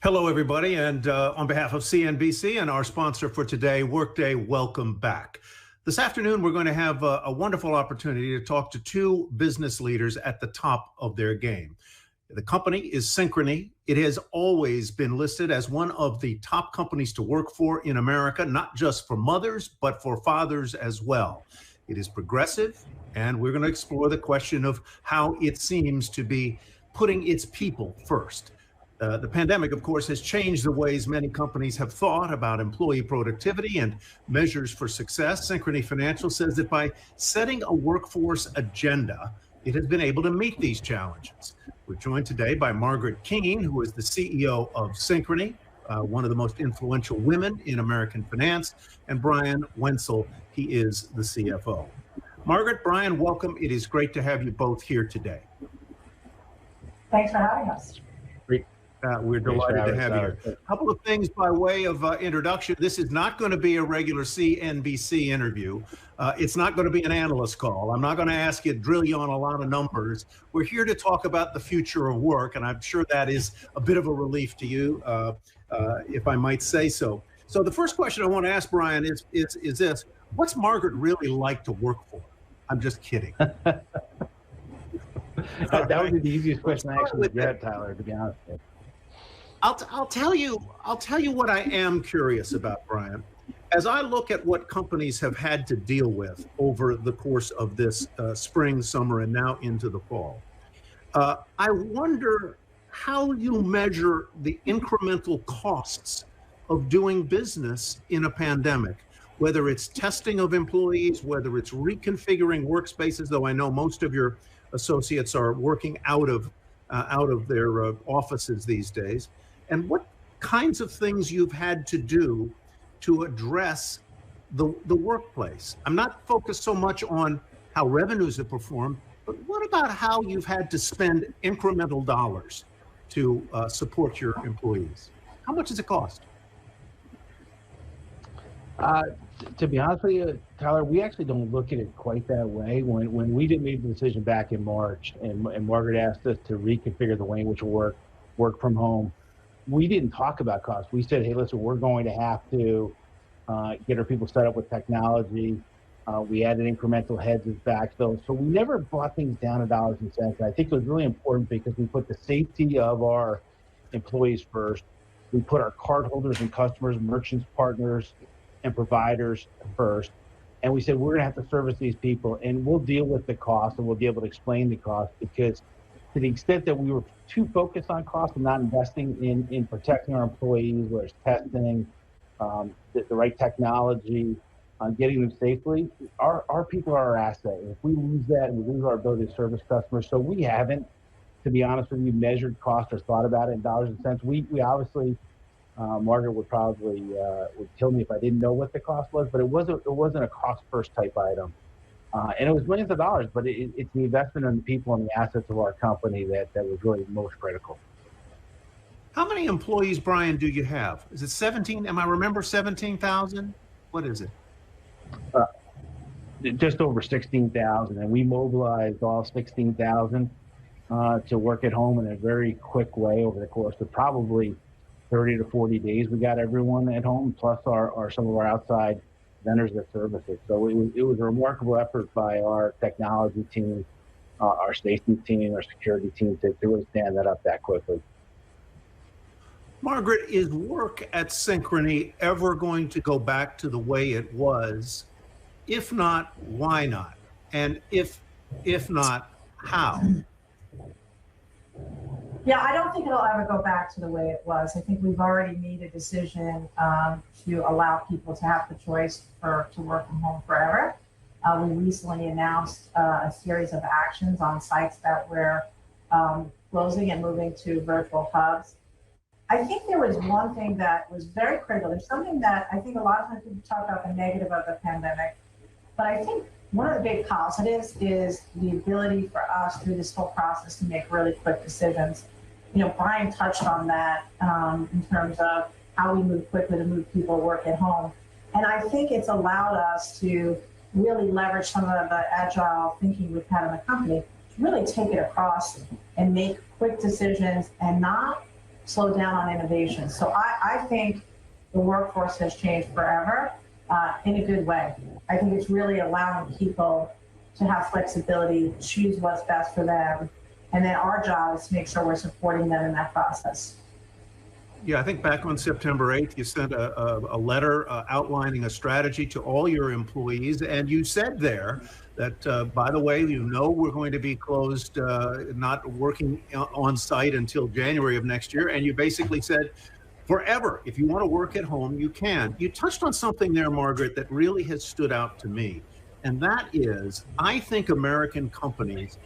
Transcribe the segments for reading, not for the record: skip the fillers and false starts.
Hello, everybody, and on behalf of CNBC and our sponsor for today, Workday, welcome back. This afternoon, we're going to have a wonderful opportunity to talk to two business leaders at the top of their game. The company is Synchrony. It has always been listed as one of the top companies to work for in America, not just for mothers, but for fathers as well. It is progressive, and we're going to explore the question of how it seems to be putting its people first. The pandemic, of course, has changed the ways many companies have thought about employee productivity and measures for success. Synchrony Financial says that by setting a workforce agenda, it has been able to meet these challenges. We're joined today by Margaret Keane, who is the CEO of Synchrony, one of the most influential women in American finance, and Brian Wenzel, he is the CFO. Margaret, Brian, welcome. It is great to have you both here today. Thanks for having us. We're delighted to have you here. A couple of things by way of introduction. This is not going to be a regular CNBC interview. It's not going to be an analyst call. I'm not going to ask you to drill you on a lot of numbers. We're here to talk about the future of work, and I'm sure that is a bit of a relief to you, if I might say so. So the first question I want to ask Brian is this: what's Margaret really like to work for? I'm just kidding. That would be the easiest question I actually get, Tyler, to be honest with you. I'll tell you what I am curious about, Brian. As I look at what companies have had to deal with over the course of this spring, summer, and now into the fall, I wonder how you measure the incremental costs of doing business in a pandemic, whether it's testing of employees, whether it's reconfiguring workspaces, though I know most of your associates are working out of their offices these days, and what kinds of things you've had to do to address the workplace. I'm not focused so much on how revenues have performed, but what about how you've had to spend incremental dollars to support your employees? How much does it cost? To be honest with you, Tyler, we actually don't look at it quite that way. When we did make the decision back in March and Margaret asked us to reconfigure the way in which we work from home, we didn't talk about cost. We said, hey, listen, we're going to have to get our people set up with technology. We added incremental heads as backfill. So we never brought things down to dollars and cents. And I think it was really important because we put the safety of our employees first. We put our cardholders and customers, merchants, partners, and providers first. And we said, we're gonna have to service these people and we'll deal with the cost and we'll be able to explain the cost, because to the extent that we were too focused on cost and not investing in protecting our employees, whether it's testing, the right technology, getting them safely, our people are our asset. And if we lose that and we lose our ability to service customers, so we haven't, to be honest with you, measured cost or thought about it in dollars and cents. We obviously, Margaret would probably would kill me if I didn't know what the cost was, but it wasn't a cost first type item. And it was millions of dollars, but it's the investment in the people and the assets of our company that was really most critical. How many employees, Brian, do you have? Is it 17? Am I remember 17,000? What is it? Just over 16,000, and we mobilized all 16,000 to work at home in a very quick way over the course of probably 30 to 40 days. We got everyone at home, plus some of our outside vendors that service it. So it was a remarkable effort by our technology team, our safety team, our security team to really stand that up that quickly. Margaret, is work at Synchrony ever going to go back to the way it was? If not, why not? And if not, how? Yeah, I don't think it'll ever go back to the way it was. I think we've already made a decision to allow people to have the choice to work from home forever. We recently announced a series of actions on sites that we're closing and moving to virtual hubs. I think there was one thing that was very critical. There's something that I think a lot of times people talk about the negative of the pandemic, but I think one of the big positives is the ability for us through this whole process to make really quick decisions. You know, Brian touched on that in terms of how we move quickly to move people to work at home. And I think it's allowed us to really leverage some of the agile thinking we've had in the company to really take it across and make quick decisions and not slow down on innovation. So I think the workforce has changed forever in a good way. I think it's really allowing people to have flexibility, choose what's best for them, and then our job is to make sure we're supporting them in that process. Yeah, I think back on September 8th, you sent a letter outlining a strategy to all your employees. And you said there that, by the way, we're going to be closed, not working on site until January of next year. And you basically said, forever, if you want to work at home, you can. You touched on something there, Margaret, that really has stood out to me. And that is, I think American companies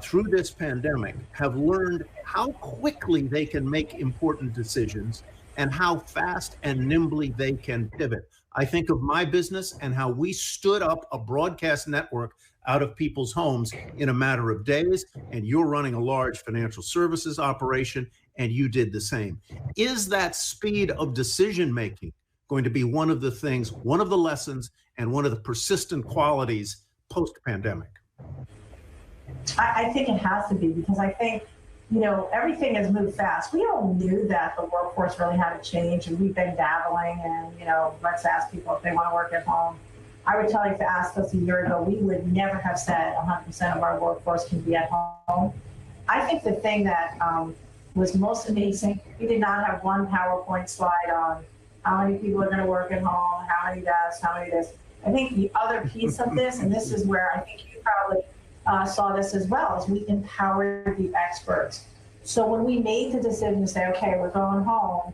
through this pandemic have learned how quickly they can make important decisions and how fast and nimbly they can pivot. I think of my business and how we stood up a broadcast network out of people's homes in a matter of days, and you're running a large financial services operation, and you did the same. Is that speed of decision making going to be one of the things, one of the lessons, and one of the persistent qualities post-pandemic? I think it has to be, because I think, everything has moved fast. We all knew that the workforce really had to change, and we've been dabbling and, let's ask people if they want to work at home. I would tell you, if you asked us a year ago, we would never have said 100% of our workforce can be at home. I think the thing that was most amazing, we did not have one PowerPoint slide on how many people are going to work at home, how many desks, how many this. I think the other piece of this, and this is where I think you probably saw this as well, is we empowered the experts. So when we made the decision to say, okay, we're going home,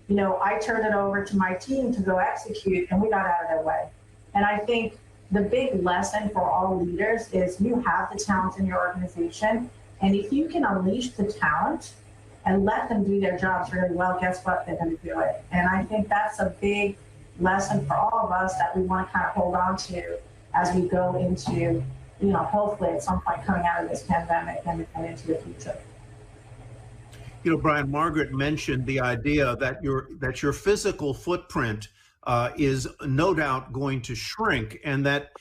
I turned it over to my team to go execute, and we got out of their way. And I think the big lesson for all leaders is you have the talent in your organization, and if you can unleash the talent and let them do their jobs really well, guess what? They're going to do it. And I think that's a big lesson for all of us that we want to kind of hold on to as we go into, hopefully at some point coming out of this pandemic and into the future. Brian, Margaret mentioned the idea that your physical footprint is no doubt going to shrink, and that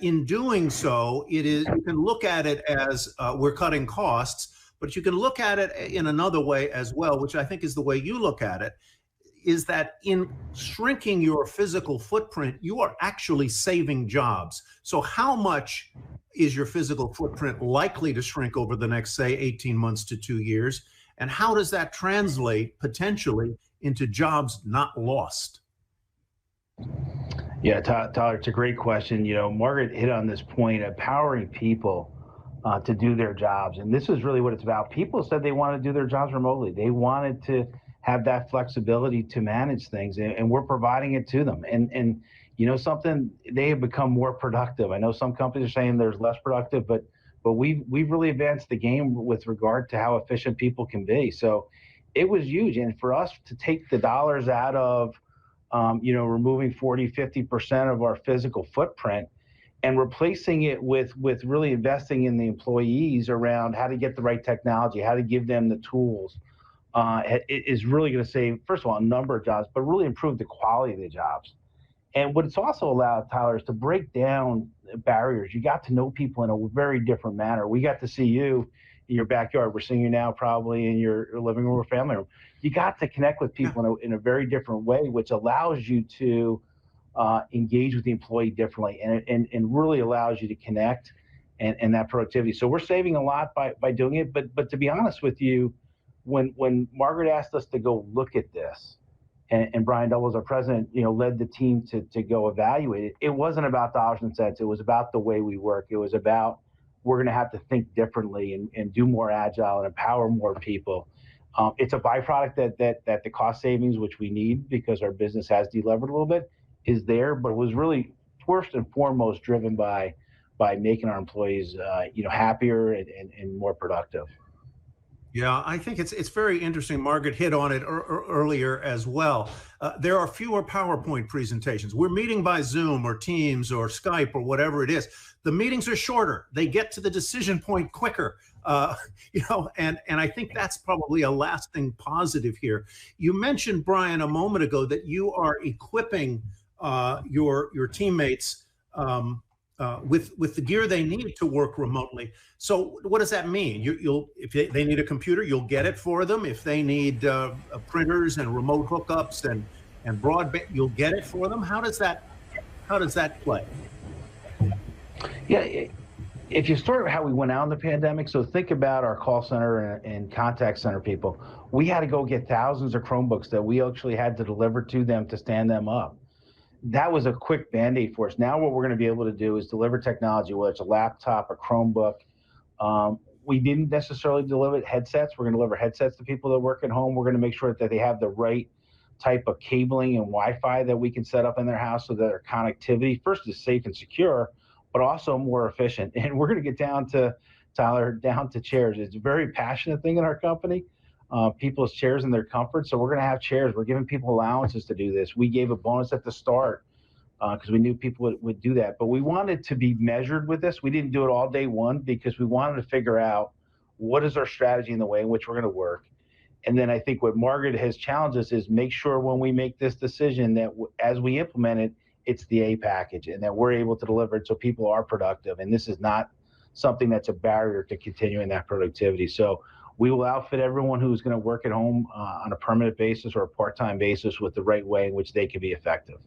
in doing so, you can look at it as we're cutting costs, but you can look at it in another way as well, which I think is the way you look at it, is that in shrinking your physical footprint, you are actually saving jobs. So how much is your physical footprint likely to shrink over the next, say, 18 months to 2 years? And how does that translate potentially into jobs not lost? Yeah, Tyler, it's a great question. Margaret hit on this point, empowering people to do their jobs. And this is really what it's about. People said they wanted to do their jobs remotely. They wanted to have that flexibility to manage things, and we're providing it to them. And something, they have become more productive. I know some companies are saying there's less productive, but we've really advanced the game with regard to how efficient people can be. So it was huge. And for us to take the dollars out of, removing 40, 50% of our physical footprint and replacing it with really investing in the employees around how to get the right technology, how to give them the tools, it is really going to save, first of all, a number of jobs, but really improve the quality of the jobs. And what it's also allowed, Tyler, is to break down barriers. You got to know people in a very different manner. We got to see you in your backyard. We're seeing you now probably in your living room or family room. You got to connect with people in a very different way, which allows you to engage with the employee differently, and really allows you to connect and that productivity. So we're saving a lot by doing it. But to be honest with you, when Margaret asked us to go look at this, and Brian Doubles, our president, led the team to go evaluate it, it wasn't about dollars and cents. It was about the way we work. It was about, we're going to have to think differently and do more agile and empower more people. It's a byproduct that the cost savings, which we need because our business has delevered a little bit, is there, but it was really first and foremost driven by making our employees happier and more productive. Yeah, I think it's very interesting. Margaret hit on it earlier as well. There are fewer PowerPoint presentations. We're meeting by Zoom or Teams or Skype or whatever it is. The meetings are shorter. They get to the decision point quicker. And I think that's probably a lasting positive here. You mentioned, Brian, a moment ago that you are equipping your teammates with the gear they need to work remotely. So what does that mean? You'll if they need a computer, you'll get it for them. If they need printers and remote hookups and broadband, you'll get it for them. How does that play? Yeah, if you start with how we went out in the pandemic, so think about our call center and contact center people. We had to go get thousands of Chromebooks that we actually had to deliver to them to stand them up. That was a quick Band-Aid for us. Now what we're going to be able to do is deliver technology, whether it's a laptop, a Chromebook. We didn't necessarily deliver headsets. We're going to deliver headsets to people that work at home. We're going to make sure that they have the right type of cabling and Wi-Fi that we can set up in their house so that their connectivity first is safe and secure, but also more efficient. And we're going to get down to, Tyler, down to chairs. It's a very passionate thing in our company, people's chairs and their comfort. So we're going to have chairs. We're giving people allowances to do this. We gave a bonus at the start because we knew people would do that. But we wanted to be measured with this. We didn't do it all day one because we wanted to figure out what is our strategy in the way in which we're going to work. And then I think what Margaret has challenged us is make sure when we make this decision that as we implement it, it's the A package and that we're able to deliver it so people are productive. And this is not something that's a barrier to continuing that productivity. So we will outfit everyone who's going to work at home on a permanent basis or a part-time basis with the right way in which they can be effective.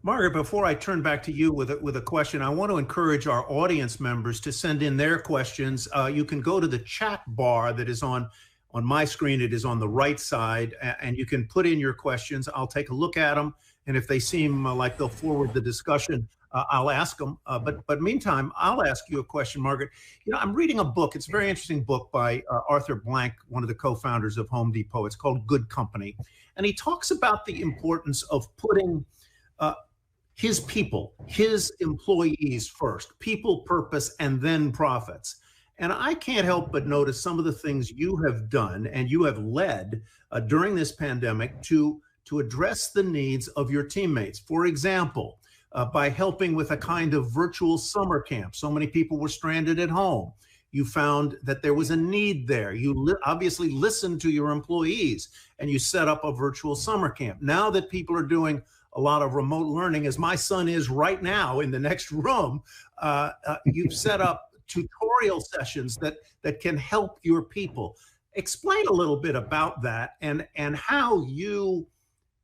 Margaret, before I turn back to you with a question, I want to encourage our audience members to send in their questions. You can go to the chat bar that is on my screen. It is on the right side, and you can put in your questions. I'll take a look at them, and if they seem like they'll forward the discussion, I'll ask them. But meantime, I'll ask you a question, Margaret. You know, I'm reading a book. It's a very interesting book by Arthur Blank, one of the co-founders of Home Depot. It's called Good Company, and he talks about the importance of putting his people, his employees first, people, purpose, and then profits. And I can't help but notice some of the things you have done and you have led during this pandemic to address the needs of your teammates. For example, by helping with a kind of virtual summer camp. So many people were stranded at home. You found that there was a need there. You obviously listened to your employees and you set up a virtual summer camp. Now that people are doing a lot of remote learning, as my son is right now in the next room, you've set up tutorial sessions that can help your people. Explain a little bit about that and how you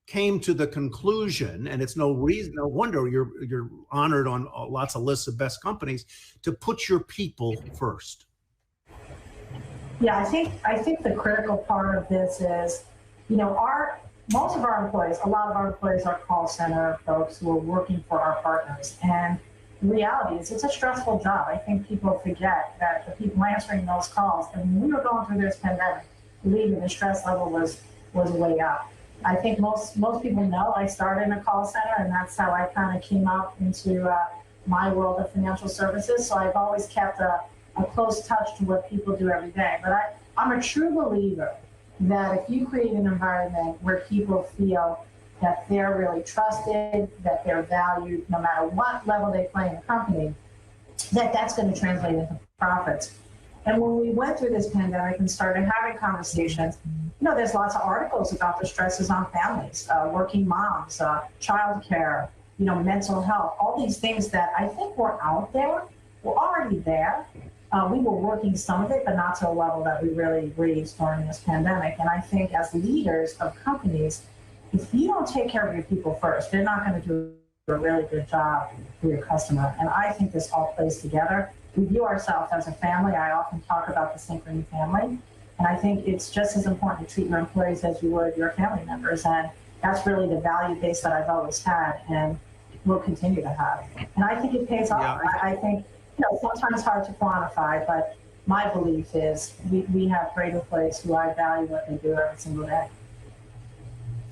came to the conclusion, and it's no wonder you're honored on lots of lists of best companies, to put your people first. Yeah, I think the critical part of this is, you know, most of our employees, a lot of our employees are call center folks who are working for our partners. And the reality is it's a stressful job. I think people forget that the people answering those calls, and when we were going through this pandemic, believe me, the stress level was way up. I think most people know I started in a call center, and that's how I kind of came out into my world of financial services. So I've always kept a close touch to what people do every day. But I'm a true believer that if you create an environment where people feel that they're really trusted, that they're valued, no matter what level they play in the company, that's going to translate into profits. And when we went through this pandemic and started having conversations, you know, there's lots of articles about the stresses on families, working moms, childcare, you know, mental health, all these things that I think were out there, were already there. We were working some of it, but not to a level that we really raised during this pandemic. And I think as leaders of companies, if you don't take care of your people first, they're not going to do a really good job for your customer. And I think this all plays together. We view ourselves as a family. I often talk about the Synchrony family. And I think it's just as important to treat your employees as you would your family members. And that's really the value base that I've always had and will continue to have. And I think it pays off. Yeah. I think, you know, sometimes hard to quantify, but my belief is we have great employees who I value what they do every single day.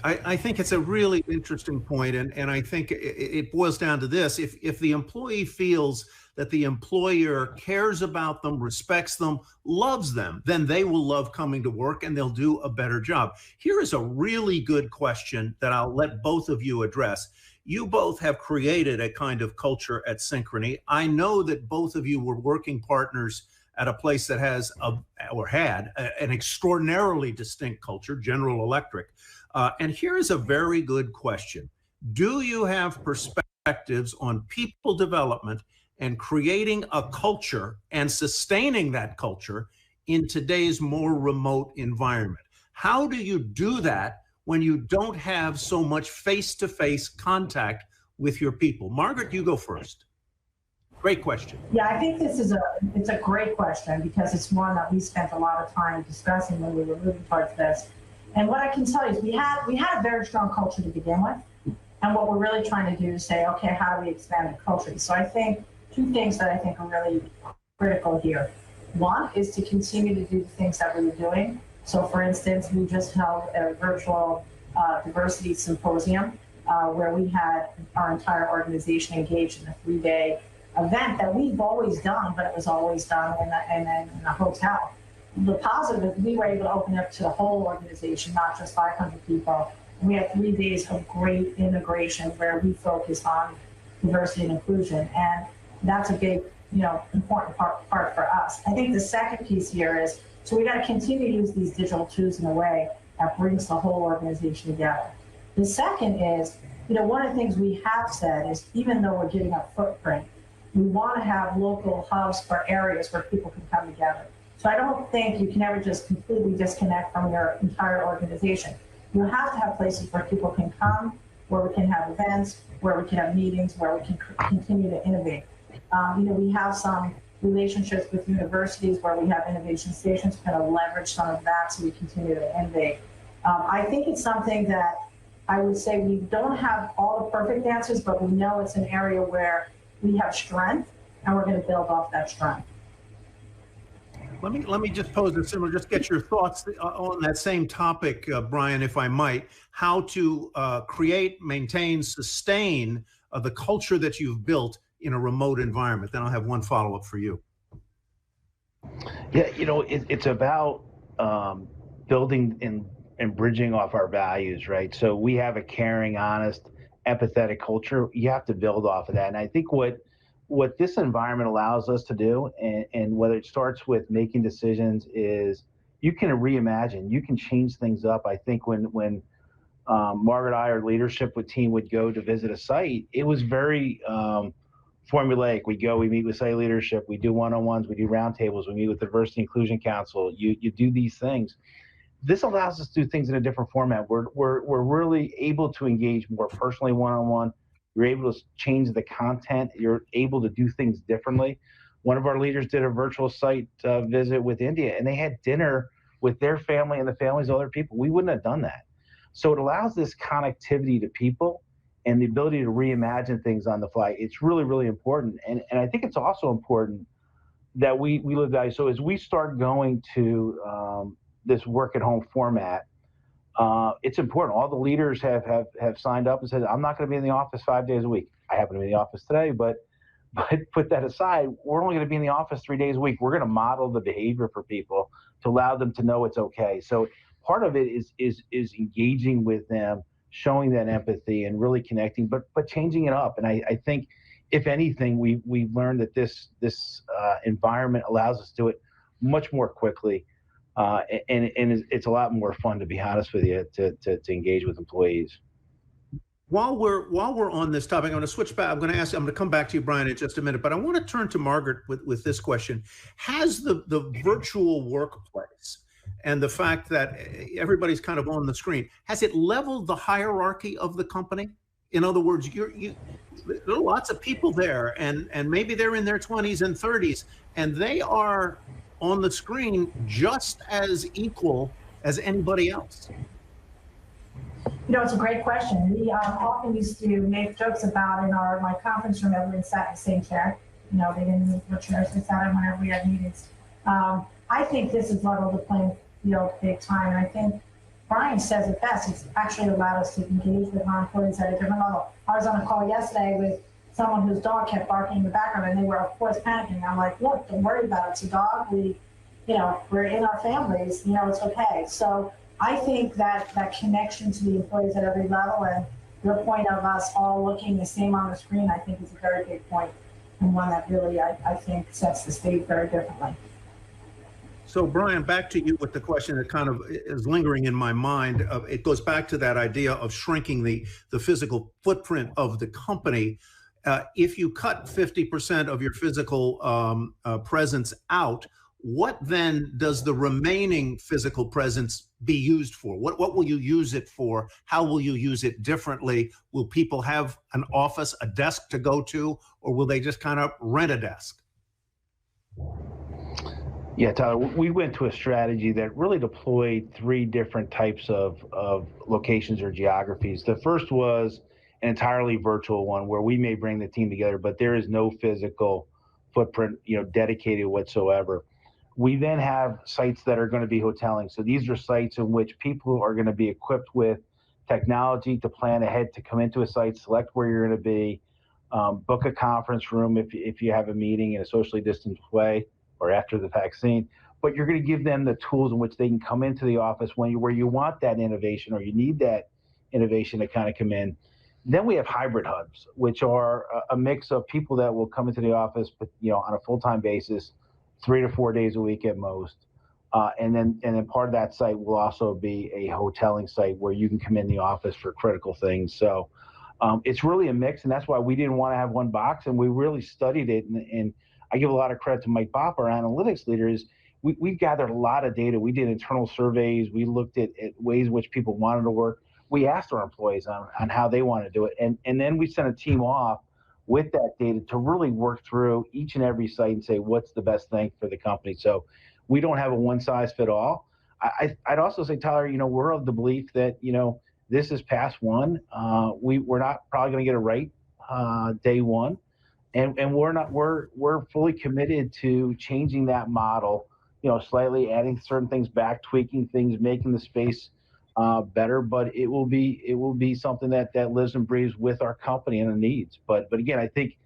I think it's a really interesting point, and I think it boils down to this. If the employee feels that the employer cares about them, respects them, loves them, then they will love coming to work and they'll do a better job. Here is a really good question that I'll let both of you address. You both have created a kind of culture at Synchrony. I know that both of you were working partners at a place that has had an extraordinarily distinct culture, General Electric. And here is a very good question. Do you have perspective perspectives on people development and creating a culture and sustaining that culture in today's more remote environment. How do you do that when you don't have so much face-to-face contact with your people? Margaret, you go first. Great question. Yeah, I think it's a great question because it's one that we spent a lot of time discussing when we were moving towards this. And what I can tell you is we had a very strong culture to begin with. And what we're really trying to do is say, okay, how do we expand the culture? So I think two things that I think are really critical here. One is to continue to do the things that we were doing. So for instance, we just held a virtual diversity symposium where we had our entire organization engaged in a 3-day event that we've always done, but it was always done in a hotel. The positive is we were able to open up to the whole organization, not just 500 people. We had 3 days of great integration where we focused on diversity and inclusion. And that's a big, important part for us. I think the second piece here is, so we got to continue to use these digital tools in a way that brings the whole organization together. The second is, one of the things we have said is even though we're giving up footprint, we want to have local hubs for areas where people can come together. So I don't think you can ever just completely disconnect from your entire organization. You have to have places where people can come, where we can have events, where we can have meetings, where we can continue to innovate. We have some relationships with universities where we have innovation stations, kind of leverage some of that so we continue to innovate. I think it's something that I would say we don't have all the perfect answers, but we know it's an area where we have strength and we're going to build off that strength. Let me just pose a similar, just get your thoughts on that same topic, Brian, if I might, how to create, maintain, sustain the culture that you've built in a remote environment. Then I'll have one follow-up for you. Yeah, it's about building and bridging off our values, right? So we have a caring, honest, empathetic culture. You have to build off of that. And I think what this environment allows us to do, and whether it starts with making decisions, is you can reimagine, you can change things up. I think when Margaret and I, our leadership with team, would go to visit a site, it was very formulaic. We go, we meet with site leadership, we do one-on-ones, we do roundtables, we meet with the Diversity Inclusion Council. You do these things. This allows us to do things in a different format. We're really able to engage more personally one-on-one. You're able to change the content. You're able to do things differently. One of our leaders did a virtual site visit with India, and they had dinner with their family and the families of other people. We wouldn't have done that. So it allows this connectivity to people and the ability to reimagine things on the fly. It's really, really important. And I think it's also important that we live value. So as we start going to this work at home format, it's important. All the leaders have signed up and said, I'm not going to be in the office 5 days a week. I happen to be in the office today, but put that aside, we're only going to be in the office 3 days a week. We're going to model the behavior for people to allow them to know it's okay. So part of it is engaging with them, showing that empathy and really connecting, but changing it up. And I think, if anything, we've learned that this environment allows us to do it much more quickly. And it's a lot more fun, to be honest with you, to engage with employees. While we're on this topic, I'm going to switch back. I'm going to come back to you, Brian, in just a minute, but I want to turn to Margaret with this question. Has the virtual workplace and the fact that everybody's kind of on the screen, has it leveled the hierarchy of the company? In other words, there are lots of people there, and maybe they're in their 20s and 30s, and they are on the screen just as equal as anybody else. It's a great question. We often used to make jokes about in my conference room, everyone sat in the same chair. They didn't move the chairs, they sat in whenever we had meetings. I think this has leveled the playing field big time. And I think Brian says it best. It's actually allowed us to engage with our employees at a different level. I was on a call yesterday with someone whose dog kept barking in the background, and they were, of course, panicking. I'm like, look, don't worry about it. It's a dog. We're in our families. It's okay. So I think that connection to the employees at every level, and your point of us all looking the same on the screen, I think is a very big point, and one that really, I think, sets the stage very differently. So, Brian, back to you with the question that kind of is lingering in my mind. It goes back to that idea of shrinking the physical footprint of the company. If you cut 50% of your physical presence out, what then does the remaining physical presence be used for? What will you use it for? How will you use it differently? Will people have an office, a desk to go to, or will they just kind of rent a desk? Yeah, Tyler, we went to a strategy that really deployed three different types of locations or geographies. The first was an entirely virtual one where we may bring the team together, but there is no physical footprint, dedicated whatsoever. We then have sites that are going to be hoteling. So these are sites in which people are going to be equipped with technology to plan ahead to come into a site, select where you're going to be, book a conference room if you have a meeting in a socially distanced way or after the vaccine. But you're going to give them the tools in which they can come into the office where you want that innovation or you need that innovation to kind of come in. Then we have hybrid hubs, which are a mix of people that will come into the office, but on a full-time basis, 3 to 4 days a week at most. And then part of that site will also be a hoteling site where you can come in the office for critical things. So it's really a mix, and that's why we didn't want to have one box, and we really studied it. And I give a lot of credit to Mike Bopp, our analytics leader. We've gathered a lot of data. We did internal surveys. We looked at ways in which people wanted to work. We asked our employees on how they want to do it. And then we sent a team off with that data to really work through each and every site and say, what's the best thing for the company? So we don't have a one size fit all. I'd also say, Tyler, we're of the belief that, this is pass one. We're not probably going to get it right day one. And we're fully committed to changing that model, slightly adding certain things back, tweaking things, making the space better, but it will be something that lives and breathes with our company and the needs. But again, I think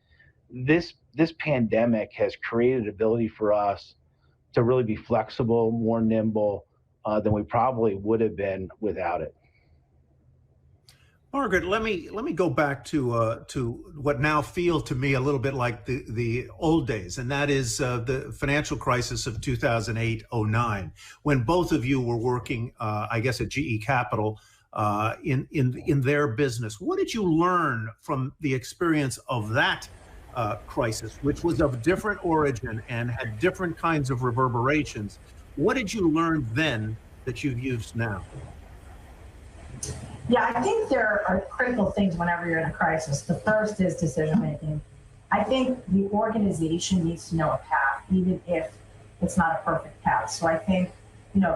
this pandemic has created ability for us to really be flexible, more nimble than we probably would have been without it. Margaret, let me go back to what now feel to me a little bit like the old days, and that is the financial crisis of 2008-09, when both of you were working, I guess, at GE Capital in their business. What did you learn from the experience of that crisis, which was of different origin and had different kinds of reverberations? What did you learn then that you've used now? Yeah, I think there are critical things whenever you're in a crisis. The first is decision making. I think the organization needs to know a path, even if it's not a perfect path. So I think,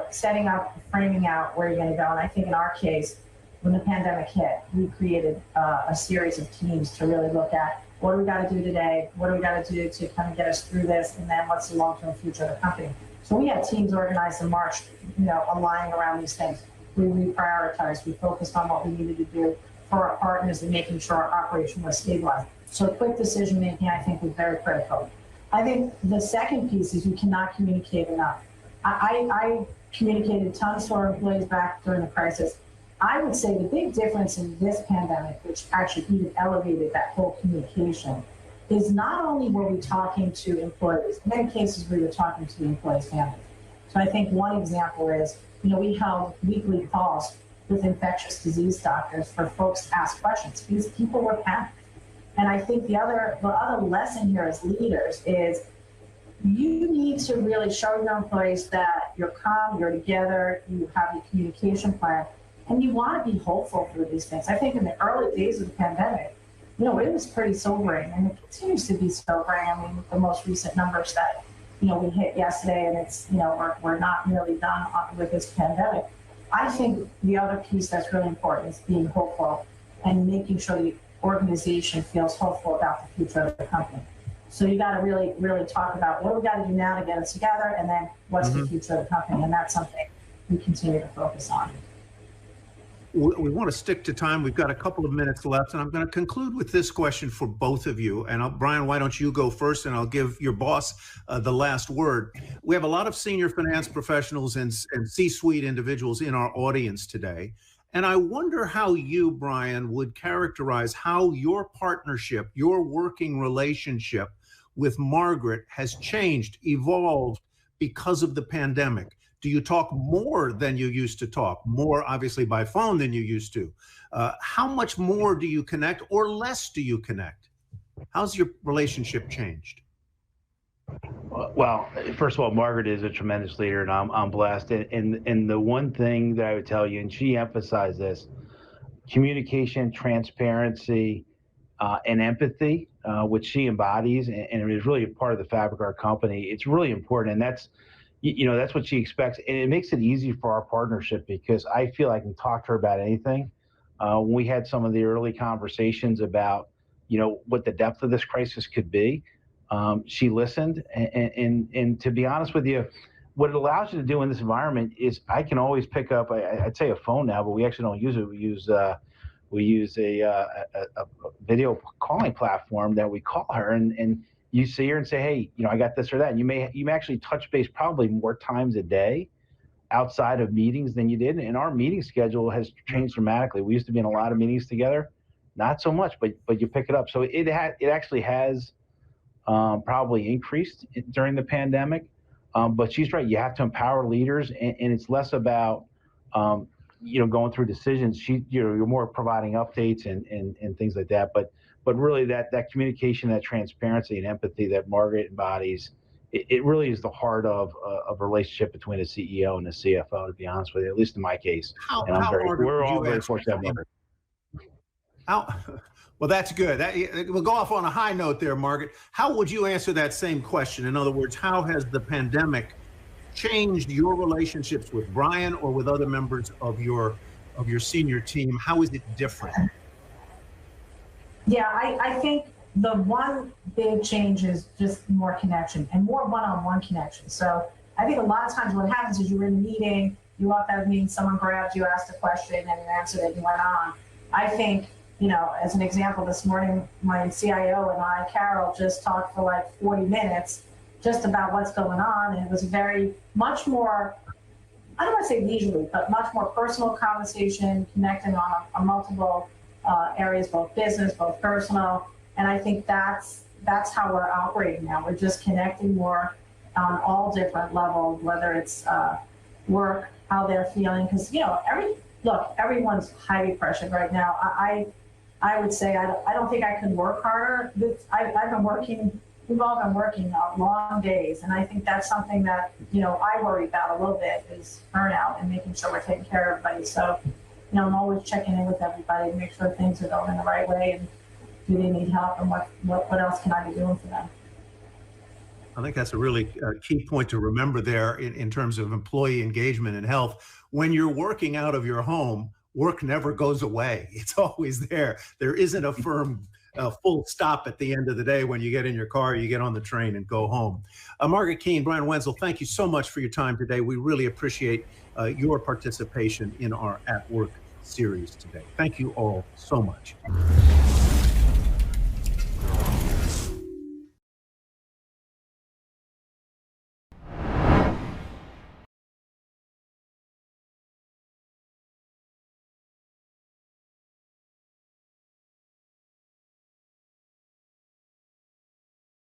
setting up, framing out where you're going to go. And I think in our case, when the pandemic hit, we created a series of teams to really look at what do we got to do today, what do we got to do to kind of get us through this, and then what's the long-term future of the company. So we had teams organized in March, aligning around these things. We reprioritized, we focused on what we needed to do for our partners and making sure our operation was stabilized. So quick decision making, I think, was very critical. I think the second piece is you cannot communicate enough. I communicated tons to our employees back during the crisis. I would say the big difference in this pandemic, which actually even elevated that whole communication, is not only were we talking to employees, in many cases we were talking to the employees' families. So I think one example is, we held weekly calls with infectious disease doctors for folks to ask questions because people were panicked. And I think the other lesson here as leaders is you need to really show your employees that you're calm, you're together, you have your communication plan, and you want to be hopeful through these things. I think in the early days of the pandemic, it was pretty sobering, and it continues to be sobering. I mean, the most recent numbers that we hit yesterday, and it's, we're not nearly done with this pandemic. I think the other piece that's really important is being hopeful and making sure the organization feels hopeful about the future of the company. So you got to really, really talk about what do we got to do now to get us together, and then what's the future of the company, and that's something we continue to focus on. We want to stick to time. We've got a couple of minutes left, and I'm going to conclude with this question for both of you. And Brian, why don't you go first, and I'll give your boss the last word. We have a lot of senior finance professionals and C-suite individuals in our audience today. And I wonder how you, Brian, would characterize how your partnership, your working relationship with Margaret has changed, evolved because of the pandemic. Do you talk more than you used to talk? More, obviously, by phone than you used to. How much more do you connect, or less do you connect? How's your relationship changed? Well, first of all, Margaret is a tremendous leader, and I'm blessed. And the one thing that I would tell you, and she emphasized this: communication, transparency, and empathy, which she embodies, and it is really a part of the fabric of our company. It's really important, and that's what she expects, and it makes it easy for our partnership because I feel I can talk to her about anything. When we had some of the early conversations about, what the depth of this crisis could be, she listened, and to be honest with you, what it allows you to do in this environment is I can always pick up. I'd say a phone now, but we actually don't use it. We use a video calling platform that we call her, and you see her and say, hey, I got this or that. And you may actually touch base probably more times a day outside of meetings than you did. And our meeting schedule has changed dramatically. We used to be in a lot of meetings together, not so much, but you pick it up. So it actually has probably increased during the pandemic. But she's right. You have to empower leaders, and it's less about going through decisions. You're more providing updates and things like that. But really that communication, that transparency and empathy that Margaret embodies, it really is the heart of a relationship between a CEO and a CFO, to be honest with you, at least in my case. We're all very fortunate to have Margaret. Well, that's good. We'll go off on a high note there, Margaret. How would you answer that same question? In other words, how has the pandemic changed your relationships with Brian or with other members of your senior team? How is it different? Yeah, I think the one big change is just more connection and more one-on-one connection. So I think a lot of times what happens is you're in a meeting, you walk out of the meeting, someone grabs you, asked a question, and you answered it and went on. I think, as an example, this morning, my CIO and I, Carol, just talked for like 40 minutes just about what's going on. And it was very much more, I don't want to say leisurely, but much more personal conversation, connecting on multiple areas, both business, both personal. And I think that's how we're operating now. We're just connecting more on all different levels, whether it's work, how they're feeling. Because, everyone's highly pressured right now. I would say I don't think I could work harder. We've all been working long days. And I think that's something that, I worry about a little bit is burnout and making sure we're taking care of everybody. So, I'm always checking in with everybody to make sure things are going the right way and do they need help and what else can I be doing for them? I think that's a really key point to remember there in terms of employee engagement and health. When you're working out of your home, work never goes away. It's always there. There isn't a firm full stop at the end of the day when you get in your car, you get on the train and go home. Margaret, Keane, Brian Wenzel, thank you so much for your time today. We really appreciate your participation in our At Work series today. Thank you all so much.